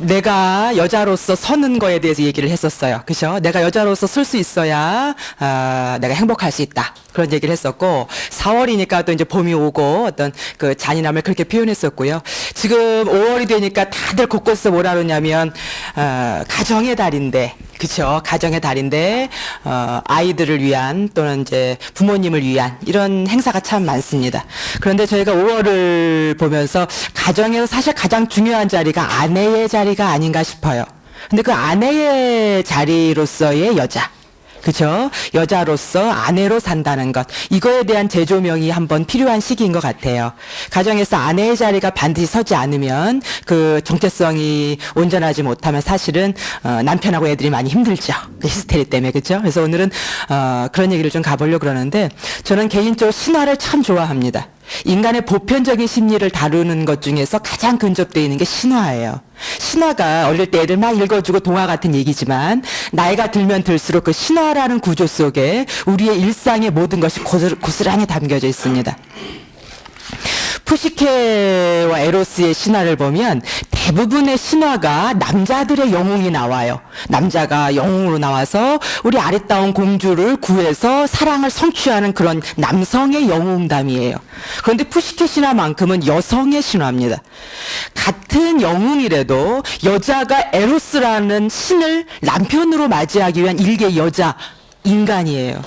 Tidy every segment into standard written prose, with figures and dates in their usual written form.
내가 여자로서 서는 거에 대해서 얘기를 했었어요. 그죠? 내가 여자로서 설 수 있어야 내가 행복할 수 있다. 그런 얘기를 했었고 4월이니까 또 이제 봄이 오고 어떤 그 잔인함을 그렇게 표현했었고요. 지금 5월이 되니까 다들 곳곳에서 뭐라 그러냐면 가정의 달인데 그렇죠. 가정의 달인데 아이들을 위한 또는 이제 부모님을 위한 이런 행사가 참 많습니다. 그런데 저희가 5월을 보면서 가정에서 사실 가장 중요한 자리가 아내의 자리가 아닌가 싶어요. 근데 그 아내의 자리로서의 여자, 그죠? 여자로서 아내로 산다는 것, 이거에 대한 재조명이 한번 필요한 시기인 것 같아요. 가정에서 아내의 자리가 반드시 서지 않으면 그 정체성이 온전하지 못하면 사실은 남편하고 애들이 많이 힘들죠. 그 히스테리 때문에, 그죠? 그래서 오늘은 그런 얘기를 좀 가보려고 그러는데 저는 개인적으로 신화를 참 좋아합니다. 인간의 보편적인 심리를 다루는 것 중에서 가장 근접되어 있는 게 신화예요. 신화가 어릴 때 애들 막 읽어주고 동화 같은 얘기지만 나이가 들면 들수록 그 신화라는 구조 속에 우리의 일상의 모든 것이 고스란히 담겨져 있습니다. 푸시케와 에로스의 신화를 보면 대부분의 신화가 남자들의 영웅이 나와요. 남자가 영웅으로 나와서 우리 아리따운 공주를 구해서 사랑을 성취하는 그런 남성의 영웅담이에요. 그런데 푸시케 신화만큼은 여성의 신화입니다. 같은 영웅이라도 여자가 에로스라는 신을 남편으로 맞이하기 위한 일개 여자 인간이에요.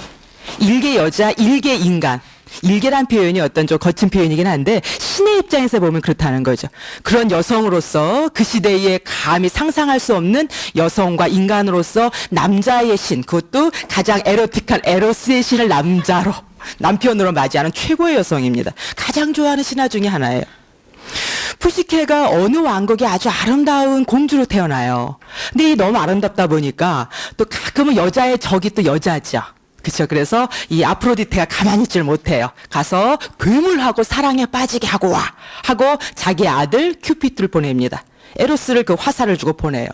일개 여자, 일개 인간. 일개란 표현이 어떤 좀 거친 표현이긴 한데 신의 입장에서 보면 그렇다는 거죠. 그런 여성으로서 그 시대에 감히 상상할 수 없는 여성과 인간으로서 남자의 신, 그것도 가장 에로틱한 에로스의 신을 남편으로 맞이하는 최고의 여성입니다. 가장 좋아하는 신화 중에 하나예요. 푸시케가 어느 왕국의 아주 아름다운 공주로 태어나요. 근데 이 너무 아름답다 보니까 또 가끔은 여자의 적이 또 여자죠. 그렇죠. 그래서 이 아프로디테가 가만히 있질 못해요. 가서 괴물하고 사랑에 빠지게 하고 와 하고 자기 아들 큐피트를 보냅니다. 에로스를 그 화살을 주고 보내요.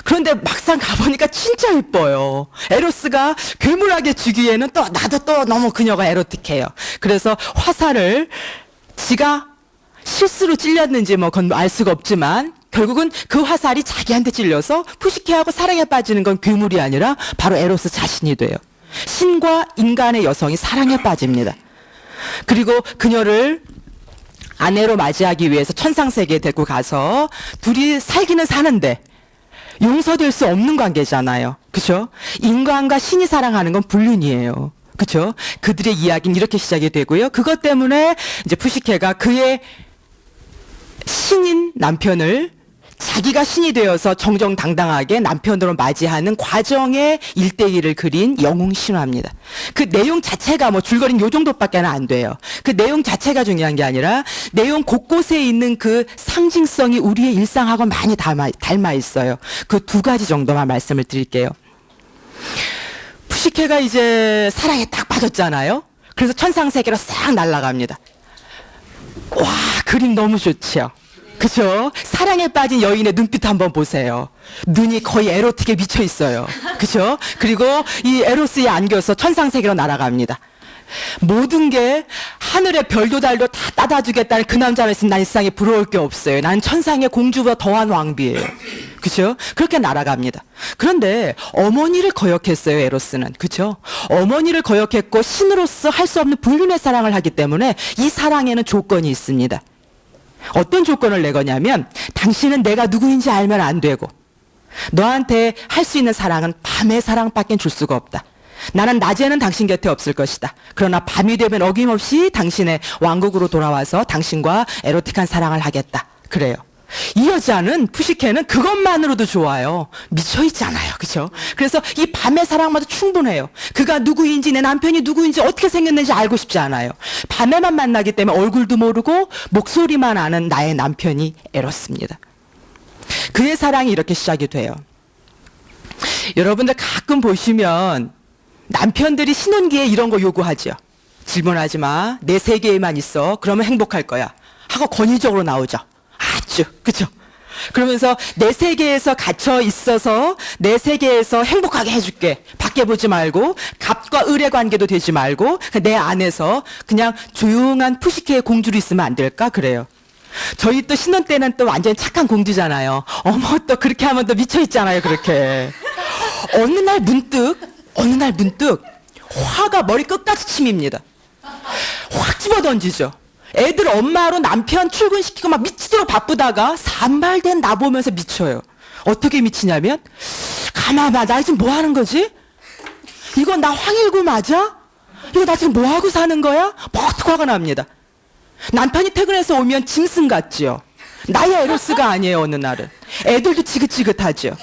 그런데 막상 가보니까 진짜 예뻐요. 에로스가 괴물하게 주기에는 또 나도 또 너무 그녀가 에로틱해요. 그래서 화살을 지가 실수로 찔렸는지 뭐 그건 알 수가 없지만 결국은 그 화살이 자기한테 찔려서 푸시케하고 사랑에 빠지는 건 괴물이 아니라 바로 에로스 자신이 돼요. 신과 인간의 여성이 사랑에 빠집니다. 그리고 그녀를 아내로 맞이하기 위해서 천상세계에 데리고 가서 둘이 살기는 사는데 용서될 수 없는 관계잖아요. 그렇죠? 인간과 신이 사랑하는 건 불륜이에요. 그렇죠? 그들의 이야기는 이렇게 시작이 되고요. 그것 때문에 이제 푸시케가 그의 신인 남편을 자기가 신이 되어서 정정당당하게 남편으로 맞이하는 과정의 일대기를 그린 영웅 신화입니다. 그 내용 자체가 뭐 줄거리는 요 정도밖에 안 돼요. 그 내용 자체가 중요한 게 아니라 내용 곳곳에 있는 그 상징성이 우리의 일상하고 많이 닮아 있어요. 그 두 가지 정도만 말씀을 드릴게요. 푸시케가 이제 사랑에 딱 빠졌잖아요. 그래서 천상세계로 싹 날아갑니다. 와, 그림 너무 좋죠. 그죠? 사랑에 빠진 여인의 눈빛 한번 보세요. 눈이 거의 에로틱에 미쳐 있어요. 그죠? 그리고 이 에로스에 안겨서 천상세계로 날아갑니다. 모든 게 하늘의 별도 달도 다 따다주겠다는 그 남자가 있으면 난 이 세상에 부러울 게 없어요. 난 천상의 공주보다 더한 왕비예요. 그죠? 그렇게 날아갑니다. 그런데 어머니를 거역했어요, 에로스는. 그죠? 어머니를 거역했고 신으로서 할 수 없는 불륜의 사랑을 하기 때문에 이 사랑에는 조건이 있습니다. 어떤 조건을 내거냐면 당신은 내가 누구인지 알면 안 되고 너한테 할 수 있는 사랑은 밤의 사랑밖에 줄 수가 없다. 나는 낮에는 당신 곁에 없을 것이다. 그러나 밤이 되면 어김없이 당신의 왕국으로 돌아와서 당신과 에로틱한 사랑을 하겠다. 그래요. 이 여자는 푸시케는 그것만으로도 좋아요. 미쳐있잖아요. 그죠? 그래서 이 밤의 사랑마저 충분해요. 그가 누구인지 내 남편이 누구인지 어떻게 생겼는지 알고 싶지 않아요. 밤에만 만나기 때문에 얼굴도 모르고 목소리만 아는 나의 남편이 에로스입니다. 그의 사랑이 이렇게 시작이 돼요. 여러분들 가끔 보시면 남편들이 신혼기에 이런 거 요구하죠. 질문하지 마. 내 세계에만 있어. 그러면 행복할 거야. 하고 권위적으로 나오죠. 아주, 그죠? 그러면서 내 세계에서 갇혀 있어서 내 세계에서 행복하게 해줄게. 밖에 보지 말고 갑과 을의 관계도 되지 말고 내 안에서 그냥 조용한 푸시케의 공주로 있으면 안 될까? 그래요. 저희 또 신혼 때는 또 완전 착한 공주잖아요. 어머, 또 그렇게 하면 또 미쳐있잖아요, 그렇게. 어느 날 문득 화가 머리 끝까지 침입니다. 확 집어던지죠. 애들 엄마로 남편 출근시키고 막 미치도록 바쁘다가 산발된 나 보면서 미쳐요. 어떻게 미치냐면, 가만봐, 나 지금 뭐 하는 거지? 이거 나 황일구 맞아? 이거 나 지금 뭐 하고 사는 거야? 퍽 화가 납니다. 남편이 퇴근해서 오면 짐승 같지요. 나의 에로스가 아니에요, 어느 날은. 애들도 지긋지긋하죠.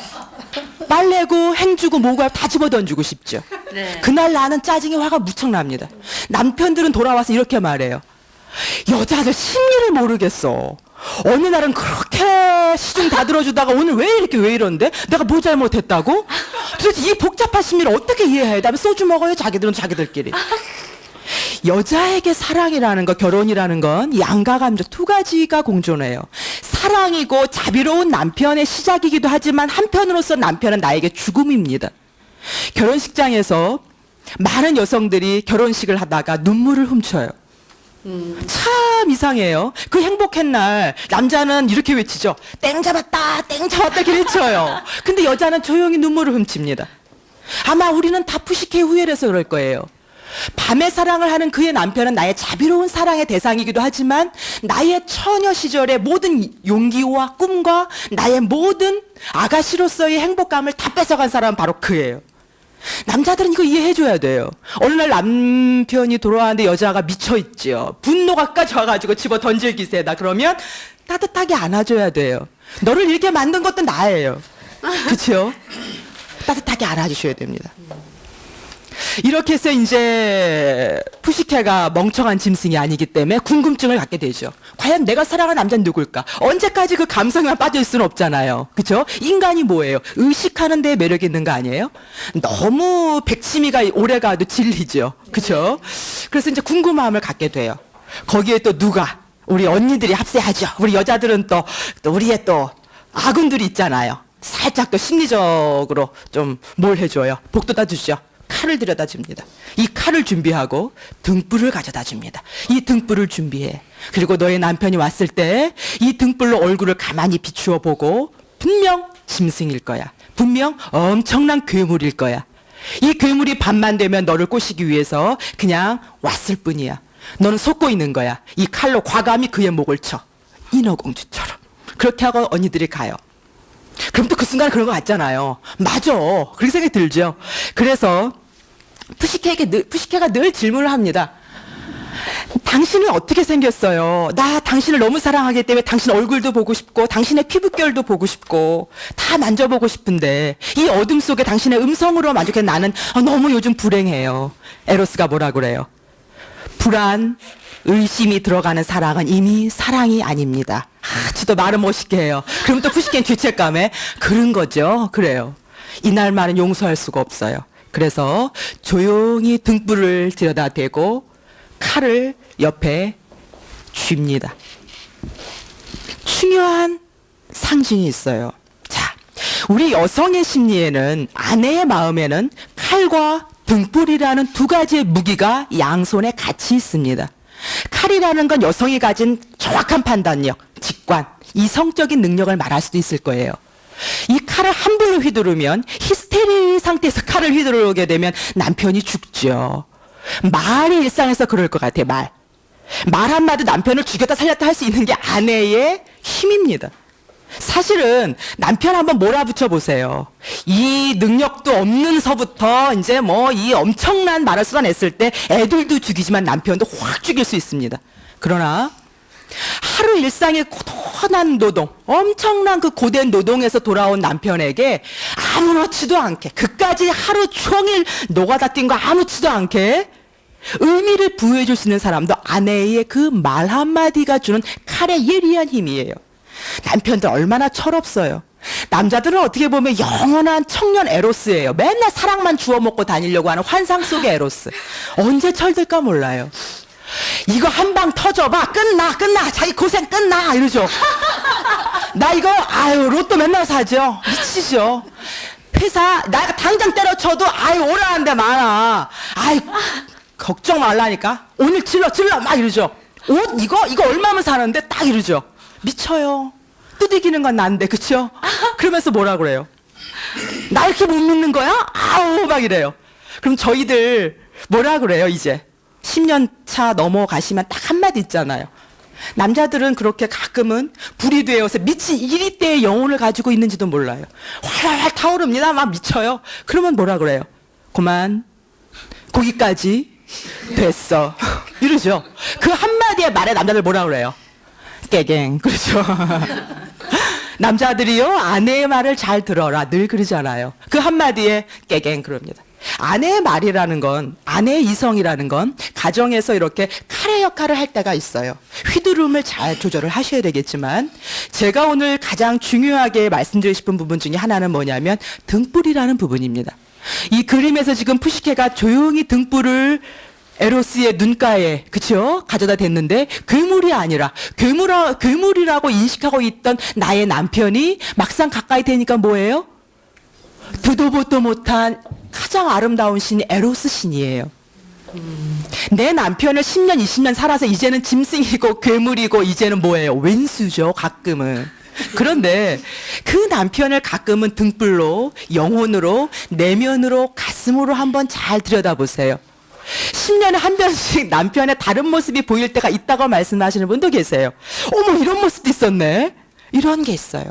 빨래고 행주고 뭐고 다 집어던지고 싶죠. 네. 그날 나는 짜증이 화가 무척 납니다. 남편들은 돌아와서 이렇게 말해요. 여자들 심리를 모르겠어. 어느 날은 그렇게 시중 다 들어주다가 오늘 왜 이런데? 내가 뭐 잘못했다고? 도대체 이 복잡한 심리를 어떻게 이해해? 다음에 소주 먹어요, 자기들은 자기들끼리. 여자에게 사랑이라는 거, 결혼이라는 건 양가 감정 두 가지가 공존해요. 사랑이고 자비로운 남편의 시작이기도 하지만 한편으로서 남편은 나에게 죽음입니다. 결혼식장에서 많은 여성들이 결혼식을 하다가 눈물을 훔쳐요. 참 이상해요. 그 행복한 날 남자는 이렇게 외치죠. 땡 잡았다, 땡 잡았다 이렇게 외쳐요. 근데 여자는 조용히 눈물을 훔칩니다. 아마 우리는 다 푸시케 후회해서 그럴 거예요. 밤에 사랑을 하는 그의 남편은 나의 자비로운 사랑의 대상이기도 하지만 나의 처녀 시절의 모든 용기와 꿈과 나의 모든 아가씨로서의 행복감을 다 뺏어간 사람은 바로 그예요. 남자들은 이거 이해해줘야 돼요. 어느 날 남편이 돌아왔는데 여자가 미쳐있지요. 분노가까지 와가지고 집어 던질 기세다. 그러면 따뜻하게 안아줘야 돼요. 너를 이렇게 만든 것도 나예요. 그렇죠? 따뜻하게 안아주셔야 됩니다. 이렇게 해서 이제 푸시케가 멍청한 짐승이 아니기 때문에 궁금증을 갖게 되죠. 과연 내가 사랑하는 남자는 누굴까? 언제까지 그 감성에만 빠져있을 수는 없잖아요. 그렇죠? 인간이 뭐예요? 의식하는 데 매력이 있는 거 아니에요? 너무 백치미가 오래가도 질리죠. 그렇죠? 그래서 이제 궁금함을 갖게 돼요. 거기에 또 누가? 우리 언니들이 합세하죠. 우리 여자들은 또 우리의 또 아군들이 있잖아요. 살짝 또 심리적으로 좀 뭘 해줘요? 복돋아 주죠. 칼을 들여다 줍니다. 이 칼을 준비하고 등불을 가져다 줍니다. 이 등불을 준비해. 그리고 너의 남편이 왔을 때 이 등불로 얼굴을 가만히 비추어 보고 분명 짐승일 거야. 분명 엄청난 괴물일 거야. 이 괴물이 밤만 되면 너를 꼬시기 위해서 그냥 왔을 뿐이야. 너는 속고 있는 거야. 이 칼로 과감히 그의 목을 쳐. 인어공주처럼. 그렇게 하고 언니들이 가요. 그럼 또 그 순간에 그런 거 같잖아요. 맞아. 그렇게 생각이 들죠. 그래서 푸시케가 늘 질문을 합니다. 당신은 어떻게 생겼어요? 나 당신을 너무 사랑하기 때문에 당신 얼굴도 보고 싶고 당신의 피부결도 보고 싶고 다 만져보고 싶은데 이 어둠 속에 당신의 음성으로 만족해 나는 너무 요즘 불행해요. 에로스가 뭐라 그래요? 불안, 의심이 들어가는 사랑은 이미 사랑이 아닙니다. 저도 말을 멋있게 해요. 그럼 또 푸시케는 죄책감에 그런 거죠. 그래요. 이날만은 용서할 수가 없어요. 그래서 조용히 등불을 들여다 대고 칼을 옆에 줍니다. 중요한 상징이 있어요. 자, 우리 여성의 심리에는 아내의 마음에는 칼과 등불이라는 두 가지의 무기가 양손에 같이 있습니다. 칼이라는 건 여성이 가진 정확한 판단력, 직관, 이성적인 능력을 말할 수도 있을 거예요. 이 칼을 함부로 휘두르면 히스테리 상태에서 칼을 휘두르게 되면 남편이 죽죠. 말이 일상에서 그럴 것 같아요. 말 한마디 남편을 죽였다 살렸다 할 수 있는 게 아내의 힘입니다. 사실은 남편 한번 몰아붙여 보세요. 이 능력도 없는 서부터 이제 뭐 이 엄청난 말을 쏟아냈을 때 애들도 죽이지만 남편도 확 죽일 수 있습니다. 그러나 하루 일상의 고단한 노동, 엄청난 그 고된 노동에서 돌아온 남편에게 아무렇지도 않게 그까지 하루 종일 노가다 뛴 거 아무렇지도 않게 의미를 부여해 줄 수 있는 사람도 아내의 그 말 한마디가 주는 칼의 예리한 힘이에요. 남편들 얼마나 철없어요. 남자들은 어떻게 보면 영원한 청년 에로스예요. 맨날 사랑만 주워 먹고 다니려고 하는 환상 속의 에로스. 언제 철들까 몰라요. 이거 한 방 터져봐. 끝나. 자기 고생 끝나. 이러죠. 나 이거 로또 맨날 사죠. 미치죠. 회사 나 당장 때려쳐도 오라는데 많아. 걱정 말라니까. 오늘 질러 막 이러죠. 옷 이거 얼마면 사는데 딱 이러죠. 미쳐요. 두들기는 건 난데, 그쵸? 그러면서 뭐라 그래요? 나 이렇게 못 믿는 거야? 아우, 막 이래요. 그럼 저희들 뭐라 그래요, 이제? 10년 차 넘어가시면 딱 한마디 있잖아요. 남자들은 그렇게 가끔은 불이 되어서 미친 1위대의 영혼을 가지고 있는지도 몰라요. 활활 타오릅니다. 막 미쳐요. 그러면 뭐라 그래요? 그만, 거기까지 됐어. 이러죠. 그 한마디의 말에 남자들 뭐라 그래요? 깨갱. 그렇죠. 남자들이요, 아내의 말을 잘 들어라. 늘 그러잖아요. 그 한마디에 깨갱 그럽니다. 아내의 말이라는 건, 아내의 이성이라는 건 가정에서 이렇게 칼의 역할을 할 때가 있어요. 휘두름을 잘 조절을 하셔야 되겠지만, 제가 오늘 가장 중요하게 말씀드리고 싶은 부분 중에 하나는 뭐냐면 등불이라는 부분입니다. 이 그림에서 지금 푸시케가 조용히 등불을 에로스의 눈가에, 그쵸? 가져다 댔는데, 괴물이 아니라, 괴물이라고 인식하고 있던 나의 남편이 막상 가까이 되니까 뭐예요? 듣도 보도 못한 가장 아름다운 신이 에로스 신이에요. 내 남편을 10년, 20년 살아서 이제는 짐승이고 괴물이고 이제는 뭐예요? 왼수죠, 가끔은. 그런데 그 남편을 가끔은 등불로, 영혼으로, 내면으로, 가슴으로 한번 잘 들여다보세요. 10년에 한 번씩 남편의 다른 모습이 보일 때가 있다고 말씀하시는 분도 계세요. 어머, 이런 모습도 있었네. 이런 게 있어요.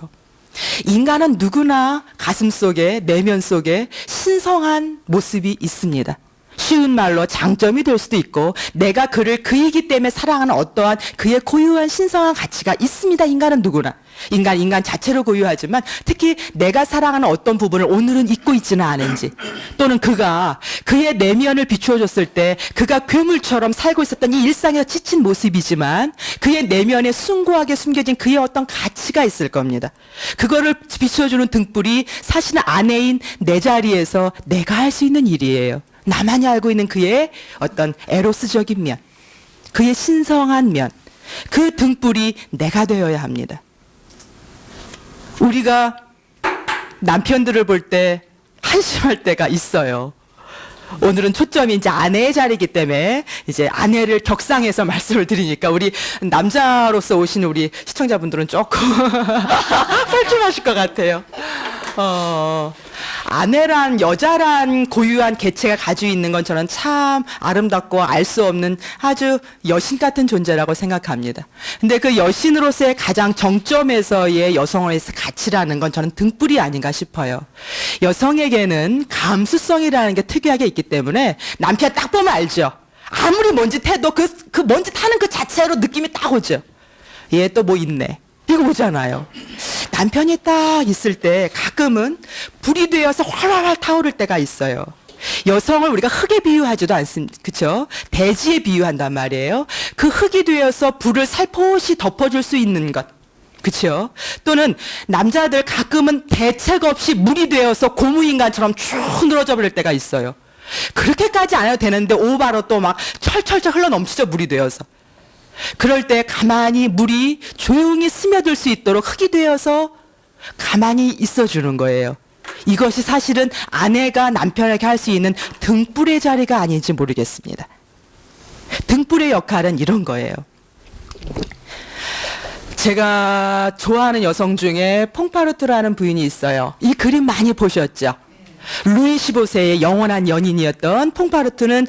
인간은 누구나 가슴 속에, 내면 속에 신성한 모습이 있습니다. 쉬운 말로 장점이 될 수도 있고, 내가 그를 그이기 때문에 사랑하는 어떠한 그의 고유한 신성한 가치가 있습니다. 인간은 누구나. 인간 자체로 고유하지만 특히 내가 사랑하는 어떤 부분을 오늘은 잊고 있지는 않은지, 또는 그가 그의 내면을 비추어 줬을 때 그가 괴물처럼 살고 있었던 이 일상에서 지친 모습이지만 그의 내면에 숭고하게 숨겨진 그의 어떤 가치가 있을 겁니다. 그거를 비추어주는 등불이 사실은 아내인 내 자리에서 내가 할 수 있는 일이에요. 나만이 알고 있는 그의 어떤 에로스적인 면, 그의 신성한 면, 그 등불이 내가 되어야 합니다. 우리가 남편들을 볼 때 한심할 때가 있어요. 오늘은 초점이 이제 아내의 자리이기 때문에 이제 아내를 격상해서 말씀을 드리니까 우리 남자로서 오신 우리 시청자분들은 조금 뻘쭘하실 것 같아요. 아내란, 여자란 고유한 개체가 가지고 있는 건 저는 참 아름답고 알 수 없는 아주 여신 같은 존재라고 생각합니다. 근데 그 여신으로서의 가장 정점에서의 여성의 가치라는 건 저는 등불이 아닌가 싶어요. 여성에게는 감수성이라는 게 특유하게 있기 때문에 남편 딱 보면 알죠. 아무리 먼짓 해도 그 먼짓 하는 그 자체로 느낌이 딱 오죠. 얘 또 뭐 있네. 이거 오잖아요. 남편이 딱 있을 때 가끔은 불이 되어서 활활 타오를 때가 있어요. 여성을 우리가 흙에 비유하지도 않습니다. 그쵸? 대지에 비유한단 말이에요. 그 흙이 되어서 불을 살포시 덮어줄 수 있는 것. 그쵸? 또는 남자들 가끔은 대책 없이 물이 되어서 고무인간처럼 쭉 늘어져 버릴 때가 있어요. 그렇게까지 안 해도 되는데 오바로 또 막 철철철 흘러 넘치죠, 물이 되어서. 그럴 때 가만히 물이 조용히 스며들 수 있도록 흙이 되어서 가만히 있어주는 거예요. 이것이 사실은 아내가 남편에게 할 수 있는 등불의 자리가 아닌지 모르겠습니다. 등불의 역할은 이런 거예요. 제가 좋아하는 여성 중에 퐁파르투라는 부인이 있어요. 이 그림 많이 보셨죠? 루이 15세의 영원한 연인이었던 퐁파르투는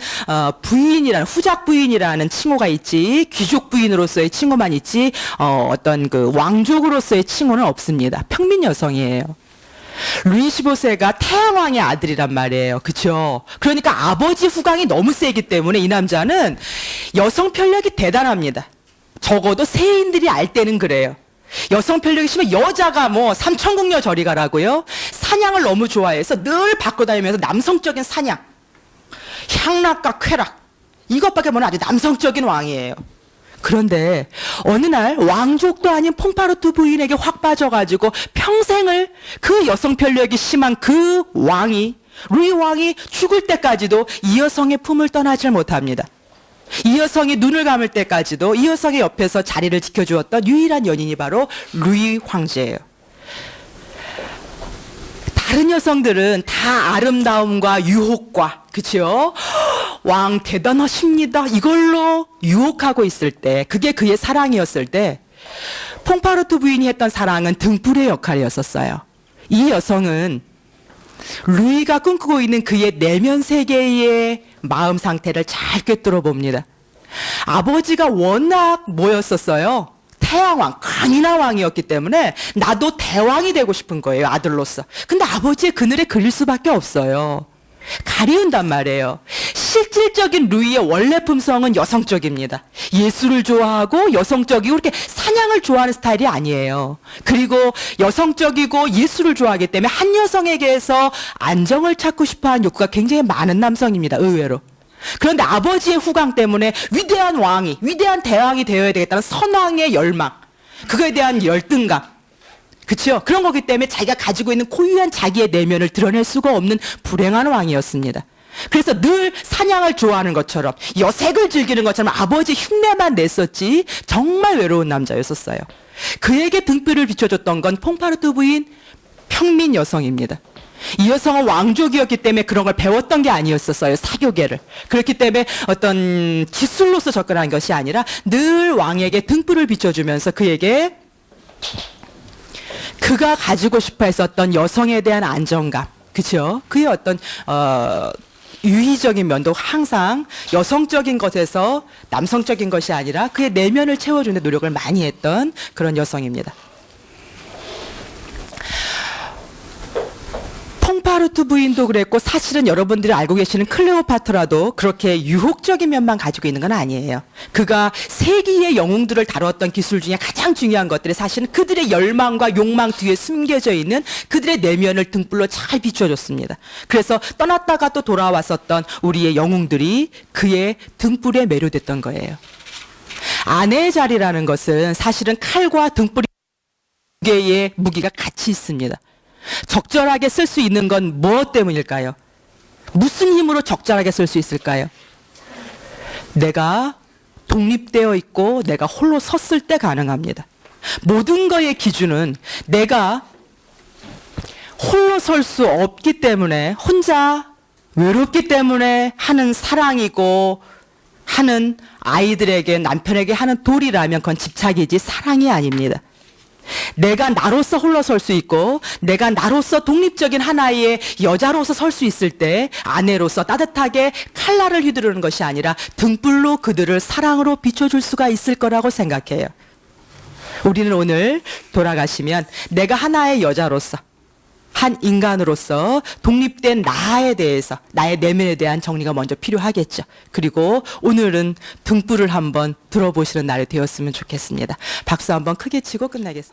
부인이라는, 후작 부인이라는 칭호가 있지, 귀족 부인으로서의 칭호만 있지 어떤 그 왕족으로서의 칭호는 없습니다. 평민 여성이에요. 루이 15세가 태양왕의 아들이란 말이에요. 그쵸? 그러니까 아버지 후광이 너무 세기 때문에 이 남자는 여성 편력이 대단합니다. 적어도 세인들이 알 때는 그래요. 여성 편력이 심해. 여자가 뭐 삼천궁녀 저리 가라고요. 사냥을 너무 좋아해서 늘 밖으로 다니면서 남성적인 사냥, 향락과 쾌락, 이것밖에 모르는 아주 남성적인 왕이에요. 그런데 어느 날 왕족도 아닌 퐁파르투 부인에게 확 빠져가지고 평생을 그 여성 편력이 심한 그 왕이, 루이 왕이 죽을 때까지도 이 여성의 품을 떠나질 못합니다. 이 여성이 눈을 감을 때까지도 이 여성의 옆에서 자리를 지켜주었던 유일한 연인이 바로 루이 황제예요. 다른 여성들은 다 아름다움과 유혹과, 그치요? 왕 대단하십니다. 이걸로 유혹하고 있을 때, 그게 그의 사랑이었을 때, 퐁파르투 부인이 했던 사랑은 등불의 역할이었었어요. 이 여성은 루이가 꿈꾸고 있는 그의 내면 세계의 마음 상태를 잘 꿰뚫어 봅니다. 아버지가 워낙 뭐였었어요? 태양왕, 강인한 왕이었기 때문에 나도 대왕이 되고 싶은 거예요, 아들로서. 근데 아버지의 그늘에 그릴 수밖에 없어요. 가리운단 말이에요. 실질적인 루이의 원래 품성은 여성적입니다. 예술을 좋아하고 여성적이고 그렇게 사냥을 좋아하는 스타일이 아니에요. 그리고 여성적이고 예술을 좋아하기 때문에 한 여성에게서 안정을 찾고 싶어하는 욕구가 굉장히 많은 남성입니다. 의외로. 그런데 아버지의 후광 때문에 위대한 왕이, 위대한 대왕이 되어야 되겠다는 선왕의 열망, 그거에 대한 열등감, 그렇죠? 그런 거기 때문에 자기가 가지고 있는 고유한 자기의 내면을 드러낼 수가 없는 불행한 왕이었습니다. 그래서 늘 사냥을 좋아하는 것처럼 여색을 즐기는 것처럼 아버지 흉내만 냈었지 정말 외로운 남자였었어요. 그에게 등불을 비춰줬던 건 퐁파르투 부인 평민 여성입니다. 이 여성은 왕족이었기 때문에 그런 걸 배웠던 게 아니었었어요. 사교계를. 그렇기 때문에 어떤 기술로서 접근한 것이 아니라 늘 왕에게 등불을 비춰주면서 그에게 그가 가지고 싶어 했었던 여성에 대한 안정감, 그렇죠? 그의 어떤 유희적인 면도 항상 여성적인 것에서 남성적인 것이 아니라 그의 내면을 채워주는 노력을 많이 했던 그런 여성입니다. 퐁파르투 부인도 그랬고 사실은 여러분들이 알고 계시는 클레오파트라도 그렇게 유혹적인 면만 가지고 있는 건 아니에요. 그가 세기의 영웅들을 다루었던 기술 중에 가장 중요한 것들이 사실은 그들의 열망과 욕망 뒤에 숨겨져 있는 그들의 내면을 등불로 잘 비춰줬습니다. 그래서 떠났다가 또 돌아왔었던 우리의 영웅들이 그의 등불에 매료됐던 거예요. 아내의 자리라는 것은 사실은 칼과 등불이 두 개의 무기가 같이 있습니다. 적절하게 쓸 수 있는 건 무엇 때문일까요? 무슨 힘으로 적절하게 쓸 수 있을까요? 내가 독립되어 있고 내가 홀로 섰을 때 가능합니다. 모든 거의 기준은 내가 홀로 설 수 없기 때문에 혼자 외롭기 때문에 하는 사랑이고 하는 아이들에게 남편에게 하는 도리라면 그건 집착이지 사랑이 아닙니다. 내가 나로서 홀로 설 수 있고 내가 나로서 독립적인 하나의 여자로서 설 수 있을 때 아내로서 따뜻하게 칼날을 휘두르는 것이 아니라 등불로 그들을 사랑으로 비춰줄 수가 있을 거라고 생각해요. 우리는 오늘 돌아가시면 내가 하나의 여자로서 한 인간으로서 독립된 나에 대해서 나의 내면에 대한 정리가 먼저 필요하겠죠. 그리고 오늘은 등불을 한번 들어보시는 날이 되었으면 좋겠습니다. 박수 한번 크게 치고 끝나겠습니다.